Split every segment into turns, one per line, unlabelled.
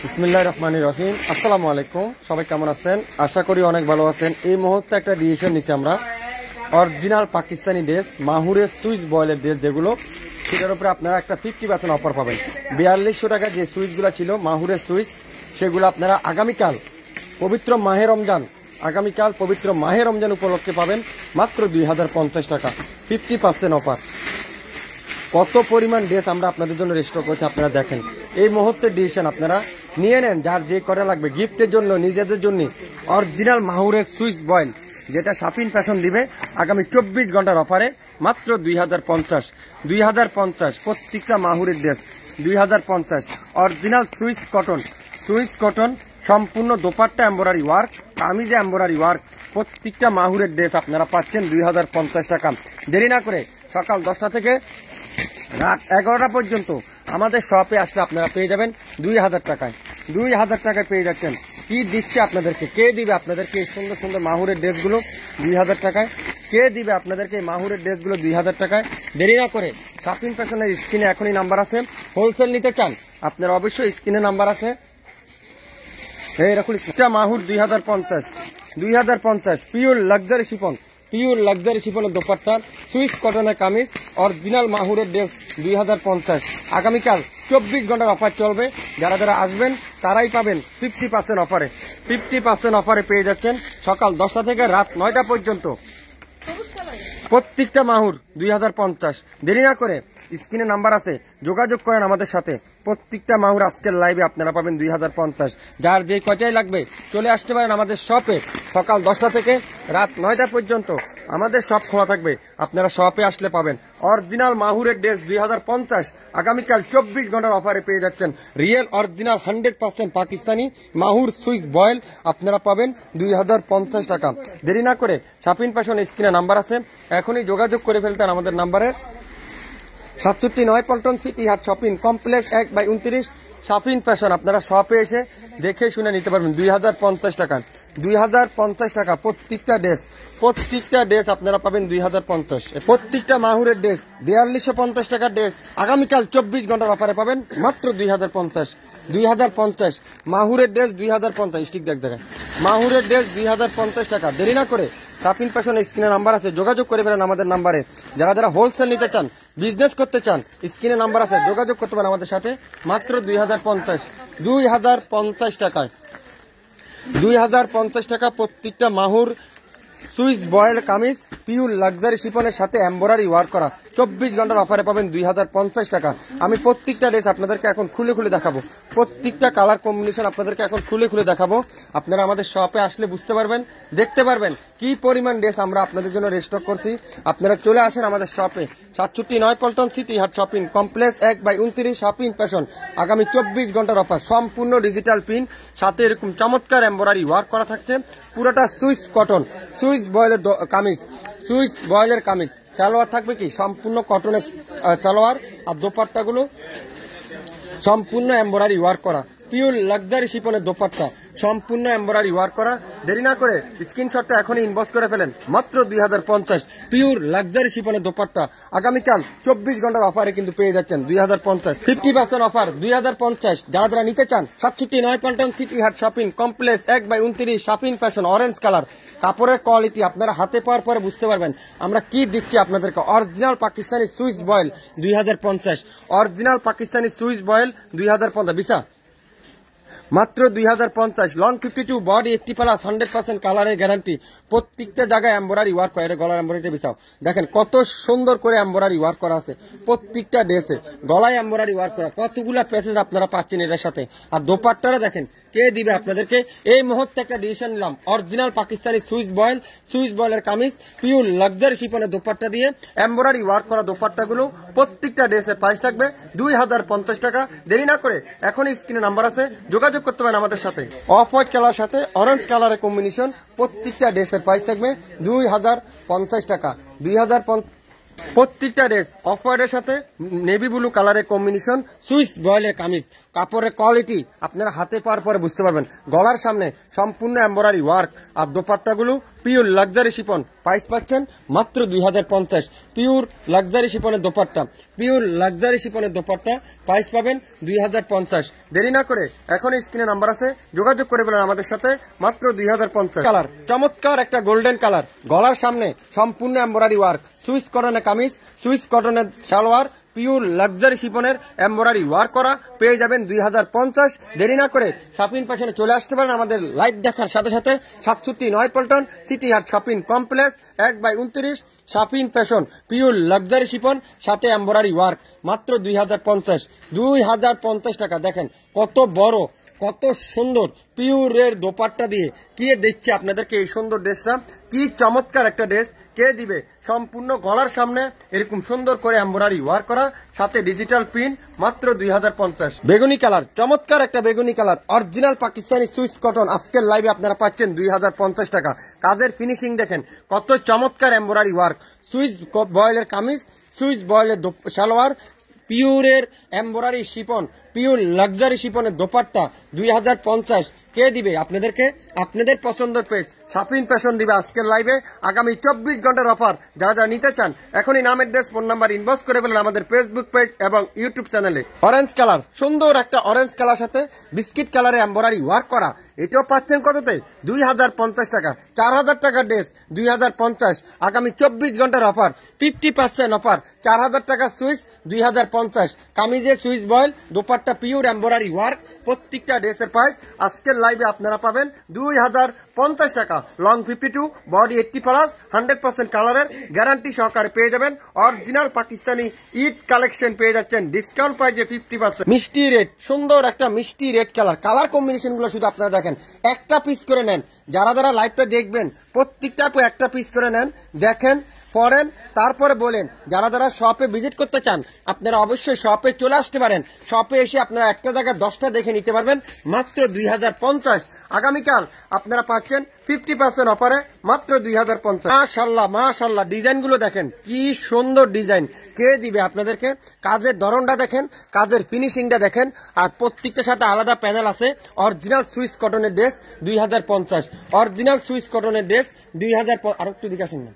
বিসমিল্লাহির রহমানির রহিম। আসসালামু আলাইকুম, সবাই কেমন আছেন? আশা করি অনেক ভালো আছেন। এই মুহূর্তে একটা ডিসিশন নিছি আমরা, অরিজিনাল পাকিস্তানি ড্রেস, মাহুরের সুইচ বয়েলের ড্রেস যেগুলো, সেটার উপরে আপনারা একটা 50% অফার পাবেন। 4200 টাকা যে সুইচগুলো ছিল মাহুরের সুইচ, সেগুলো আপনারা আগামীকাল পবিত্র মাহে রমজান উপলক্ষে পাবেন মাত্র 2050 টাকা, 50% অফার। কত পরিমাণ ড্রেস আমরা আপনাদের জন্য স্টক করছি আপনারা দেখেন। এই মুহূর্তে ডিসিশন আপনারা নিয়ে নেন, যার যে করে লাগবে গিফটের জন্য, নিজেদের জন্য অরিজিনাল মাহুরের সুইচ বয়েল, যেটা শাপিন ফ্যাশন দিবে আগামী 24 ঘন্টার অফারে মাত্র 2050 প্রত্যেকটা মাহুরের ড্রেস 2050। অরিজিনাল সুইচ কটন সম্পূর্ণ দোপাট্টা এমব্রয়ডারি ওয়ার্ক, কামিজে এমব্রয়ডারি ওয়ার্ক, প্রত্যেকটা মাহুরের ড্রেস আপনারা পাচ্ছেন 2050 টাকা। দেরি না করে সকাল 10টা থেকে রাত 11টা পর্যন্ত আমাদের শপে আসলে আপনারা পেয়ে যাবেন 2000 টাকায়। 2000 টাকায় পেয়ে যাচ্ছেন। কি দিচ্ছে আপনাদেরকে, কে দিবে আপনাদেরকে এই সুন্দর সুন্দর মাহুরের ড্রেসগুলো 2000 টাকায়? কে দিবে আপনাদেরকে এই মাহুরের ড্রেসগুলো 2000 টাকায়? দেরি না করে শাপিন ফ্যাশনের স্ক্রিনে এখনই নাম্বার আছে, হোলসেল নিতে চান আপনারা অবশ্যই স্ক্রিনে নাম্বার আছে, এই রাখুন। মাহুর 2050 পিওর লাক্সারি শিফনের দোপাট্টা, সুইস কটনের কামিজ, অরিজিনাল মাহুরের ড্রেস 2050। আগামীকাল 24 ঘন্টার অফার চলবে। যারা যারা আসবেন তারাই পাবেন 50% অফারে। 50% অফারে পেয়ে যাচ্ছেন সকাল 10টা থেকে রাত 9টা পর্যন্ত প্রত্যেকটা মাহুর 2050। দেরি না করে স্ক্রিনে নাম্বার আছে, যোগাযোগ করেন আমাদের সাথে। প্রত্যেকটা মাহুর আজকের লাইভে আপনারা পাবেন 2050। যার যে কয়টাই লাগবে চলে আসতে পারেন আমাদের শপে। সকাল 10টা থেকে রাত 9টা পর্যন্ত আমাদের শপ খোলা থাকবে, আপনারা শপে আসলে পাবেন অরিজিনাল মাহুরের ড্রেস 2050। আগামীকাল 24 ঘন্টার অফারে পেয়ে যাচ্ছেন real original 100% Pakistani মাহুর Swiss boil আপনারা পাবেন 2050 টাকা। দেরি না করে শাপিন ফ্যাশন স্ক্রিনে নাম্বার আছে, এখনই যোগাযোগ করে ফেলতেন আমাদের নাম্বারে। 67 পল্টন সিটি হাট শপিং কমপ্লেক্স 1/29 শাপিন ফ্যাশন। আপনারা শপে এসে দেখে শুনে নিতে পারবেন 2050 টাকা। 2050 টাকা প্রত্যেকটা ড্রেস আপনারা পাবেন 2050। প্রত্যেকটা মাহুরের ড্রেস 4250 টাকার ড্রেস আগামীকাল 24 ঘন্টার অফারে পাবেন মাত্র 2050। মাহুরের ড্রেস 2050, ঠিক দেখায় মাহুরের ড্রেস 2050 টাকা। দেরি না করে শাপিন ফ্যাশন স্ক্রিনে নাম্বার আছে, যোগাযোগ করে ফেলেন আমাদের নাম্বারে। যারা যারা হোলসেল নিতে চান, বিজনেস করতে চান, স্ক্রিনে নাম্বার আছে, যোগাযোগ করতে পারেন আমাদের সাথে। মাত্র 2050 টাকায়। 2050 টাকা প্রত্যেকটা মাহুর Swiss voile kameez, pure luxury শিফনের সাথে এমব্রয়ডারি ওয়ার্ক করা 24 ঘন্টার অফারে পাবেন 2050 টাকা। আমি প্রত্যেকটা ড্রেস আপনাদেরকে এখন খুলে দেখাবো, প্রত্যেকটা কালার কম্বিনেশন আপনাদেরকে এখন খুলে দেখাবো। আপনারা আমাদের শপে আসলে বুঝতে পারবেন, দেখতে পারবেন কি পরিমাণ ড্রেস আমরা আপনাদের জন্য রেস্টক করছি। আপনারা চলে আসেন আমাদের শপে। 67 পল্টন সিটি হাট শপিং কমপ্লেক্স 1/29 শাপিন ফ্যাশন। আগামী 24 ঘন্টার অফার, সম্পূর্ণ ডিজিটাল প্রিন্ট, সাথে এরকম চমৎকার এমব্রয়ডারি ওয়ার্ক করা থাকছে। পুরোটা সুইচ কটন, সুইচ বয়েলের কামিজ। সালোয়ার থাকবে কি সম্পূর্ণ কটনের সালোয়ার, আর দোপাট্টাগুলো সম্পূর্ণ এমব্রয়ডারি ওয়ার্ক করা, পিওর লাক্সারি শিফনের দোপাট্টা সম্পূর্ণ এমব্রয়ডারি ওয়ার্ক করা। দেরি না করে স্ক্রিনশটটা এখনই ইনবক্স করে ফেলেন। মাত্র 2050 পিওর লাক্সারি শিফনের দোপাট্টা আগামীকাল 24 ঘন্টার অফারে কিন্তু পেয়ে যাচ্ছেন 2050, 50% অফার 2050। যারা যারা নিতে চান 67 পল্টন সিটি হাট shopping complex 1/29 শাপিন fashion, orange colour. কাপড়ের কোয়ালিটি আপনারা হাতে পাওয়ার পরে বুঝতে পারবেন আমরা কি দিচ্ছি আপনাদেরকে। Original Pakistani Swiss voile 2050, original Pakistani Swiss voile 2050 বিসা মাত্র 2050। লং 52 বডি 80+, 100% কালারের গ্যারান্টি। প্রত্যেকটা জায়গায় এমব্রয়ডারি ওয়ার্ক করা, এটা গলার এমব্রয়ডারি বিছাও দেখেন কত সুন্দর করে এমব্রয়ডারি ওয়ার্ক করা আছে। প্রত্যেকটা ড্রেসে গলায় এমব্রয়ডারি ওয়ার্ক করা, কতগুলা প্যাচেজ আপনারা পাচ্ছেন এটার সাথে। আর দোপাট্টারা দেখেন কে দিবে আপনাদেরকে। এই মুহূর্তে একটা ডিসিশন নিলাম, অরিজিনাল পাকিস্তানি সুইচ বয়েলের কামিজ, পিওর লাক্সারি শিফনের দোপাট্টা দিয়ে এমব্রয়ডারি ওয়ার্ক করা দোপাট্টাগুলো প্রত্যেকটা ড্রেসের প্রাইস থাকবে 2050 টাকা। দেরি না করে এখনই স্ক্রিনে নাম্বার আছে, যোগাযোগ করতে পারেন আমাদের সাথে। অফ হোয়াইট কালার সাথে অরেঞ্জ কালারের কম্বিনেশন, প্রত্যেকটা ড্রেসের প্রাইস থাকবে 2050 টাকা। 2050 প্রত্যেকটা ড্রেস অফ হোয়াইটের সাথে নেভি ব্লু কালারের কম্বিনেশন, সুইচ বয়েলের কামিজ, কাপড়ের কোয়ালিটি আপনারা হাতে পাওয়ার পরে বুঝতে পারবেন। গলার সামনে সম্পূর্ণ এমব্রয়ডারি ওয়ার্ক, আর দোপাট্টাগুলো পিওর লাক্সারি শিপন। প্রাইস পাচ্ছেন মাত্র 2050। পিওর লাক্সারি শিপনের দোপাট্টা, পিওর লাক্সারি শিপনের দোপাট্টা প্রাইস পাবেন 2050। দেরি না করে এখন স্ক্রিনে নাম্বার আছে, যোগাযোগ করে ফেলেন আমাদের সাথে, মাত্র 2050। কালার চমৎকার একটা গোল্ডেন কালার, গলার সামনে সম্পূর্ণ এমব্রয়ডারি ওয়ার্ক, সুইস কটনের কামিজ, সুইস কটনের সালোয়ার, পিওর লাক্সারি শিপনের এমব্রয়ডারি ওয়ার্ক করা পেয়ে যাবেন 2050। দেরি না করে শপিং ফ্যাশনে চলে আসতে পারেন আমাদের লাইভ দেখার সাথে সাথে। 67 পল্টন সিটি হাট shopping complex 1/29 shopping fashion, pure luxury Shipon সাথে এমব্রয়ডারি ওয়ার্ক, মাত্র 2050। 2050 টাকা। দেখেন কত বড়, কত সুন্দর পিওরের দোপাট্টা দিয়ে কে দিচ্ছে আপনাদেরকে এই সুন্দর ড্রেসটা। কি চমৎকার একটা ড্রেস কে দিবে। সম্পূর্ণ গলার সামনে এরকম সুন্দর করে এমব্রয়ডারি ওয়ার্ক করা, সাথে ডিজিটাল প্রিন্ট, মাত্র 2050। বেগুনি কালার, চমৎকার একটা বেগুনি colour, original Pakistani Swiss cotton আজকের লাইভে আপনারা পাচ্ছেন 2050 টাকা। কাজের ফিনিশিং দেখেন কত চমৎকার এমব্রয়ডারি ওয়ার্ক, সুইস বয়েলের কামিজ, সুইস বয়েলের সালোয়ার, পিওরের এমব্রয়ডারি শিপন, পিওর লাক্সারি শিপনের দোপাট্টা 2050 কে দিবে আপনাদেরকে? আপনাদের পছন্দের পেজ শপিং ফ্যাশন দিবে আজকের লাইভে। আগামী 24 ঘন্টার অফার। যারা যারা নিতে চান এখনই নাম, অ্যাড্রেস, ফোন নাম্বার ইনবক্স করে ফেলেন আমাদের ফেসবুক পেজ এবং ইউটিউব চ্যানেলে। অরেঞ্জ কালার, সুন্দর একটা অরেঞ্জ কালার সাথে বিস্কিট কালারে এমব্রয়ডারি ওয়ার্ক করা, এটাও পাচ্ছেন কততে? 2050 টাকা। 4000 টাকার ড্রেস 2050। আগামী 24 ঘন্টার অফার, 50% অফার। 4000 টাকা সুইস 2050। কামিজে Swiss voile, dupatta pure embroidery work, প্রত্যেকটা ড্রেসের প্রাইস আজকের লাইভে আপনারা পাবেন 2050 টাকা। লং 52, বডি 80+, 100% কালারের গ্যারান্টি সহকারে পেয়ে যাবেন। অরিজিনাল পাকিস্তানি ঈদ কালেকশন পেয়ে যাচ্ছেন ডিসকাউন্ট প্রাইজে 50%। মিষ্টি রেড, সুন্দর একটা মিষ্টি রেড কালার। কালার কম্বিনেশন গুলো শুধু আপনারা দেখেন, একটা পিস করে নেন। যারা যারা লাইভটা দেখবেন প্রত্যেকটা একটা পিস করে নেন, দেখেন, পরেন, তারপরে বলেন। যারা যারা শপে ভিজিট করতে চান আপনারা অবশ্যই শপে চলে আসতে পারেন। শপে এসে আপনারা একটা জায়গায় 10টা দেখে নিতে পারবেন, মাত্র 2050। আগামীকাল আপনারা পাচ্ছেন 50% অফারে, মাত্র 2050। মাশাআল্লাহ মাশাআল্লাহ, ডিজাইন গুলো দেখেন কি সুন্দর ডিজাইন কে দিবে আপনাদেরকে। কাজের ধরনটা দেখেন, কাজের ফিনিশিংটা দেখেন, আর প্রত্যেকটার সাথে আলাদা প্যানেল আছে। অরিজিনাল সুইস কটনের ড্রেস 2050। অরিজিনাল সুইস কটনের ড্রেস 2000। আর একটু দিকে আসেন না,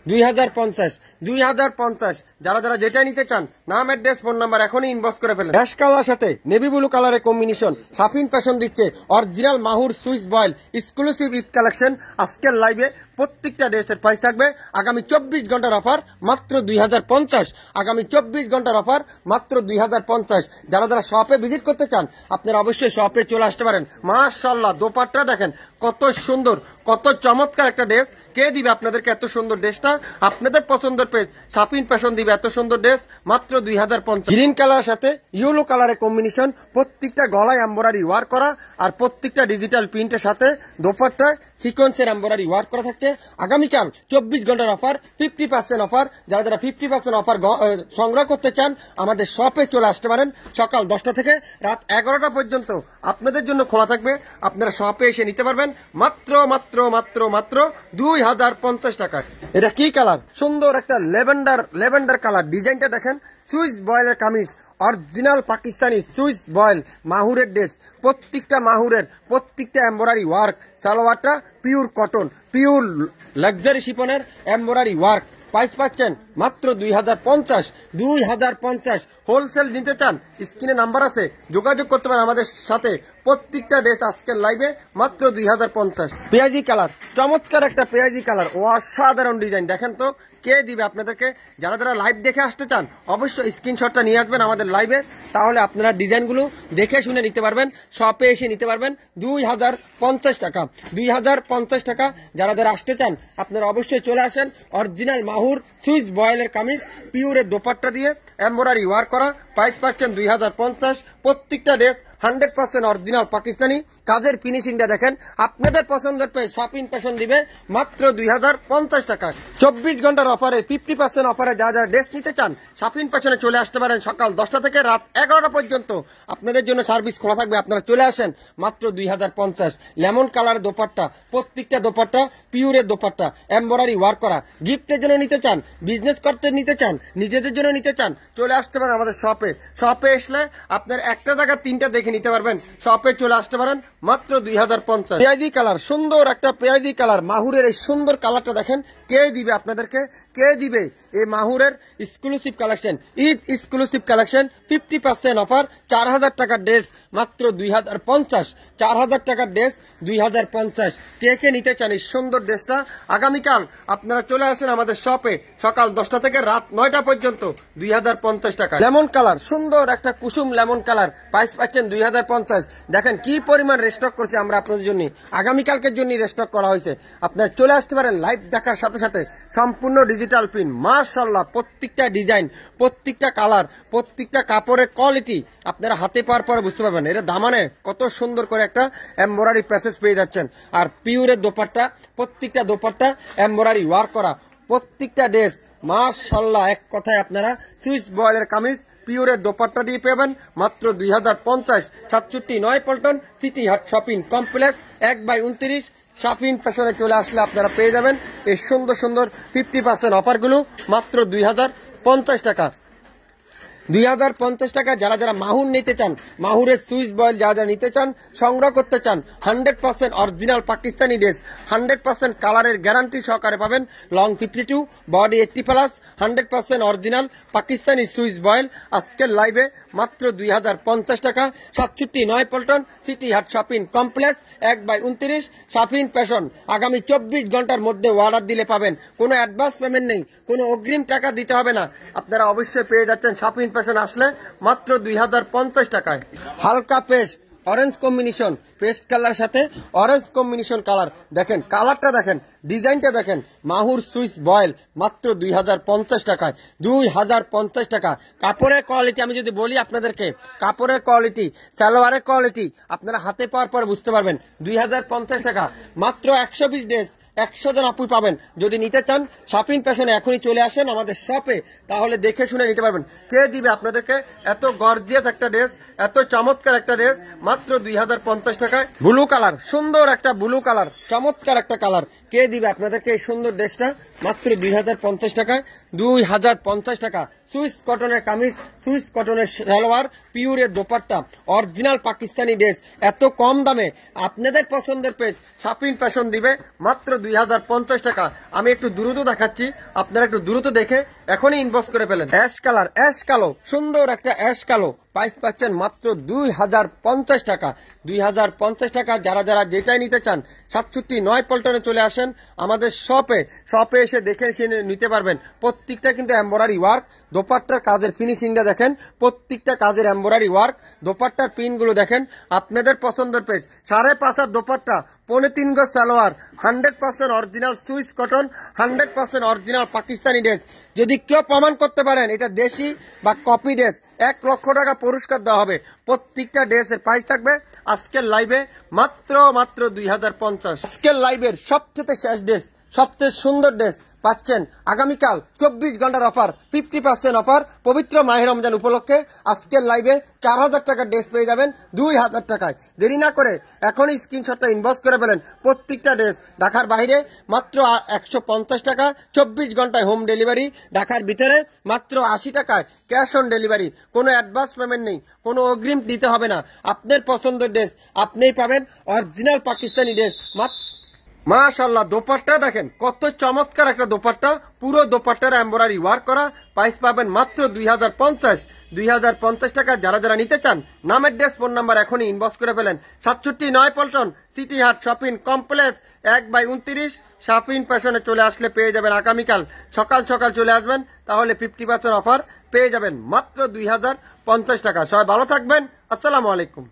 2050। যারা যারা যেটা নিতে চান নাম, অ্যাড্রেস, ফোন নাম্বার এখনই ইনবক্স করে ফেলেন। অ্যাশ কালার সাথে নেভি ব্লু কালারের কম্বিনেশন, শপিং ফ্যাশন দিচ্ছে অরিজিনাল মাহুর Swiss voile exclusive Eid collection. আজকের লাইভে প্রত্যেকটা ড্রেসের প্রাইস থাকবে আগামী 24 ঘন্টার অফার, মাত্র 2050। আগামী 24 ঘন্টার অফার, মাত্র 2050। যারা যারা শপে ভিজিট করতে চান আপনারা অবশ্যই শপে চলে আসতে পারেন। মাশাআল্লাহ, দোপাট্টা দেখেন কত সুন্দর, কত চমৎকার একটা ড্রেস কে দিবে আপনাদেরকে এত সুন্দর ড্রেসটা। আপনাদের পছন্দের পেজ শপিং ফ্যাশন দিবে এত সুন্দর ড্রেস, মাত্র 2050। গ্রিন কালার সাথে ইয়েলো কালারের কম্বিনেশন, প্রত্যেকটা গলায় এমব্রয়ডারি ওয়ার্ক করা, আর প্রত্যেকটা ডিজিটাল প্রিন্টের সাথে দোপাট্টায় সিকোয়েন্সের এমব্রয়ডারি ওয়ার্ক করা থাকছে। আগামীকাল 24 ঘন্টার অফার, 50% অফার। যারা যারা 50% অফার সংগ্রহ করতে চান আমাদের শপে চলে আসতে পারেন। সকাল 10টা থেকে রাত 11টা পর্যন্ত আপনাদের জন্য খোলা থাকবে। আপনারা শপে এসে নিতে পারবেন মাত্র মাত্র মাত্র মাত্র 2050 টাকা। এটা কি কালার? সুন্দর একটা লেভেন্ডার কালার। ডিজাইনটা দেখেন, সুইস বয়েলের kameez, original Pakistani Swiss voile মাহুরের ড্রেস, প্রত্যেকটা মাহুরের, প্রত্যেকটা এমব্রয়ডারি ওয়ার্ক। সালোয়ারটা পিওর কটন, পিওর লাক্সারি শিপনের এমব্রয়ডারি ওয়ার্ক। প্রাইস পাচ্ছেন মাত্র 2050। 2050 হোলসেল নিতে চান স্ক্রিনে নাম্বার আছে, যোগাযোগ করতে পারেন আমাদের সাথে। প্রত্যেকটা ড্রেস আজকের লাইভে মাত্র 2050। পেঁয়াজি কালার, চমৎকার একটা পেঁয়াজি কালার, অসাধারণ ডিজাইন দেখেন তো কে দিবে আপনাদেরকে। যারা যারা লাইভ দেখে আসতে চান অবশ্যই স্ক্রিনশটটা নিয়ে আসবেন আমাদের লাইভে, তাহলে আপনারা ডিজাইনগুলো দেখে শুনে নিতে পারবেন, শপে এসে নিতে পারবেন। 2050 টাকা। 2050 টাকা। যারা যারা আসতে চান আপনারা অবশ্যই চলে আসেন। অরিজিনাল মাহুর সুইস বয়েলের কামিজ, পিওরের দোপাট্টা দিয়ে এমব্রয়ডারি ওয়ার্ক করা, প্রাইস পাচ্ছেন 2050। প্রত্যেকটা ড্রেস 100% অরিজিনাল পাকিস্তানি। কাজের ফিনিশিংটা দেখেন, আপনাদের পছন্দের পেয়ে শপিং ফ্যাশন দিবে মাত্র 2050 টাকা। 24 ঘন্টার অফারে, 50% অফারে যারা যারা ড্রেস নিতে চান শপিং ফ্যাশনে চলে আসতে পারেন। সকাল 10টা থেকে রাত 11টা পর্যন্ত আপনাদের জন্য সার্ভিস খোলা থাকবে। আপনারা চলে আসেন, মাত্র 2050। লেমন কালার দোপাট্টা, প্রত্যেকটা দোপাট্টা পিওরের দোপাট্টা, এমব্রয়ডারি ওয়ার্ক করা। গিফটের জন্য নিতে চান, বিজনেস করতে নিতে চান, নিজেদের জন্য নিতে চান, চলে আসতে পারেন আমাদের শপে। শপে আসলে আপনার একটা জায়গা তিনটা দেখে নিতে পারবেন। শপে চলে আসতে পারেন মাত্র 2050। পেঁয়াজি কালার, সুন্দর একটা পেঁয়াজি কালার, মাহুরের এই সুন্দর কালারটা দেখেন। কে দিবে আপনাদেরকে, কে দিবে এই মাহুরের exclusive collection, Eid exclusive collection, 50% offer, 4000 টাকার ড্রেস মাত্র 2050। 4000 টাকার ড্রেস 2050। কে কে নিতে চান এই সুন্দর ড্রেসটা? আগামীকাল আপনারা চলে আসেন আমাদের শপে সকাল 10টা থেকে রাত 9টা পর্যন্ত 2050 টাকা। লেমন কালার, সুন্দর একটা কুসুম লেমন কালার, প্রাইস পাচ্ছেন 2050। দেখেন কি পরিমাণ রেস্টক করছি আমরা আপনাদের জন্য, আগামীকালকের জন্য রেস্টক করা হয়েছে। আপনারা চলে আসতে পারেন লাইভ দেখার সাথে সাথে। সম্পূর্ণ ডিজিটাল প্রিন্ট, মাশাআল্লাহ, প্রত্যেকটা ডিজাইন, প্রত্যেকটা কালার, প্রত্যেকটা কাপড়ের কোয়ালিটি আপনারা হাতে পাওয়ার পরে বুঝতে পারবেন এটা দামানে কত সুন্দর করে একটা এমব্রয়ডারি প্যাসেজ পেয়ে যাচ্ছেন। আর পিওরের দোপাট্টা, প্রত্যেকটা দোপাট্টা এমব্রয়ডারি ওয়ার্ক করা, প্রত্যেকটা ড্রেস মাশাআল্লাহ। এক কথায় আপনারা সুইস বয়েলের কামিজ পিওরের দোপাট্টা দিয়ে পাবেন মাত্র 2050। 67 পল্টন সিটি হাট শপিং কমপ্লেক্স 1/29 শাফিন ফ্যাশনে চলে আসলে আপনারা পেয়ে যাবেন এই সুন্দর সুন্দর 50% অফারগুলো মাত্র 2050 টাকা। 2050 টাকা। যারা যারা মাহুর নিতে চান, মাহুরের সুইচ বয়েল যারা যারা নিতে চান, সংগ্রহ করতে চান, 100% অরিজিনাল পাকিস্তানি ড্রেস, 100% কালারের গ্যারান্টি সহকারে পাবেন। Long 52, body 80+, 100% original Pakistani Swiss voile আজকের লাইভে মাত্র 2050 টাকা। 67 পল্টন সিটি হাট শপিং কমপ্লেক্স 1/29 শাফিন ফ্যাশন। আগামী 24 ঘন্টার মধ্যে অর্ডার দিলে পাবেন। কোনো অ্যাডভান্স পেমেন্ট নেই, কোনো অগ্রিম টাকা দিতে হবে না। আপনারা অবশ্যই পেয়ে যাচ্ছেন শাফিন ফ্যাশন আসলে মাত্র 2050 টাকায়। হালকা paste orange combination, paste colour সাথে অরেঞ্জ কম্বিনেশন কালার, দেখেন কালারটা দেখেন, ডিজাইনটা দেখেন। মাহুর সুইস বয়েল মাত্র 2050 টাকায়। 2050 টাকা। কাপড়ের কোয়ালিটি আমি যদি বলি আপনাদেরকে, কাপড়ের কোয়ালিটি, সালোয়ারের কোয়ালিটি আপনারা হাতে পাওয়ার পর বুঝতে পারবেন। 2050 টাকা মাত্র 120 ড্রেস, 100 জন আপুই পাবেন। যদি নিতে চান শাফিন ফ্যাশনে এখনই চলে আসেন আমাদের শপে, তাহলে দেখে শুনে নিতে পারবেন। কে দিবে আপনাদেরকে এত গর্জিয়াস একটা ড্রেস, এত চমৎকার একটা ড্রেস মাত্র 2050 টাকায়? ব্লু কালার, সুন্দর একটা ব্লু কালার, চমৎকার একটা কালার। কে দিবে আপনাদেরকে এই সুন্দর ড্রেসটা মাত্র 2050 টাকায়? 2050 টাকা। সুইস কটনের কামিজ, সুইস কটনের সালোয়ার, পিওরের দোপাট্টা, অরিজিনাল পাকিস্তানি ড্রেস এত কম দামে আপনাদের পছন্দের পেজ শাফিন ফ্যাশন দিবে মাত্র 2050 টাকা। আমি একটু দ্রুত দেখাচ্ছি, আপনারা একটু দ্রুত দেখে এখনই ইনবক্স করে ফেলেন। অ্যাশ কালার, অ্যাশ কালো, সুন্দর একটা অ্যাশ কালো, প্রাইস পাচ্ছেন মাত্র 2050 টাকা। 2050 টাকা। যারা যারা যেটাই নিতে চান 67 পল্টনে চলে আসেন আমাদের শপে। শপে এসে দেখে নিতে পারবেন। প্রত্যেকটা কিন্তু এমব্রয়ডারি ওয়ার্ক, দোপাট্টার কাজের ফিনিশিংটা দেখেন, প্রত্যেকটা কাজের এমব্রয়ডারি ওয়ার্ক, দোপাট্টার পিনগুলো দেখেন। আপনাদের পছন্দের পেজ 5.5 দোপাট্টা, 3.25 গজ salwar, 100% original Swiss cotton, 100% original Pakistani dress. যদি কেউ প্রমাণ করতে পারেন এটা দেশি বা কপি ড্রেস, 1 লক্ষ টাকা পুরস্কার দেওয়া হবে। প্রত্যেকটা ড্রেসের প্রাইস থাকবে আজকের লাইভে মাত্র 2050। আজকের লাইভের সবচেয়ে শেষ ড্রেস, সবচেয়ে সুন্দর ড্রেস পাচ্ছেন আগামীকাল 24 ঘন্টার অফার, 50% অফার। পবিত্র মাহে রমজান উপলক্ষে আজকের লাইভে 4000 টাকার ড্রেস পেয়ে যাবেন 2000 টাকায়। দেরি না করে এখনই স্ক্রিনশটটা ইনবক্স করে ফেলেন। প্রত্যেকটা ড্রেস ঢাকার বাইরে মাত্র 150 টাকা, 24 ঘন্টায় হোম ডেলিভারি। ঢাকার ভিতরে মাত্র 80 টাকায় ক্যাশ অন ডেলিভারি। কোনো অ্যাডভান্স পেমেন্ট নেই, কোনো অগ্রিম দিতে হবে না। আপনার পছন্দের ড্রেস আপনিই পাবেন, অরিজিনাল পাকিস্তানি ড্রেস। মাশাআল্লাহ, দোপাট্টা দেখেন কত চমৎকার একটা দোপাট্টা, পুরো দোপাট্টার এমব্রয়ডারি ওয়ার্ক করা। প্রাইস পাবেন মাত্র 2050। 2050 টাকা। যারা যারা নিতে চান নামের ড্রেস ফোন নাম্বার এখনই ইনবক্স করে ফেলেন। 67 পল্টন সিটি হাট শপিং কমপ্লেক্স 1/29 শাফিন ফ্যাশনে চলে আসলে পেয়ে যাবেন। আগামীকাল সকাল সকাল চলে আসবেন, তাহলে 50% অফার পেয়ে যাবেন মাত্র 2050 টাকা। সবাই ভালো থাকবেন, আসসালামু আলাইকুম।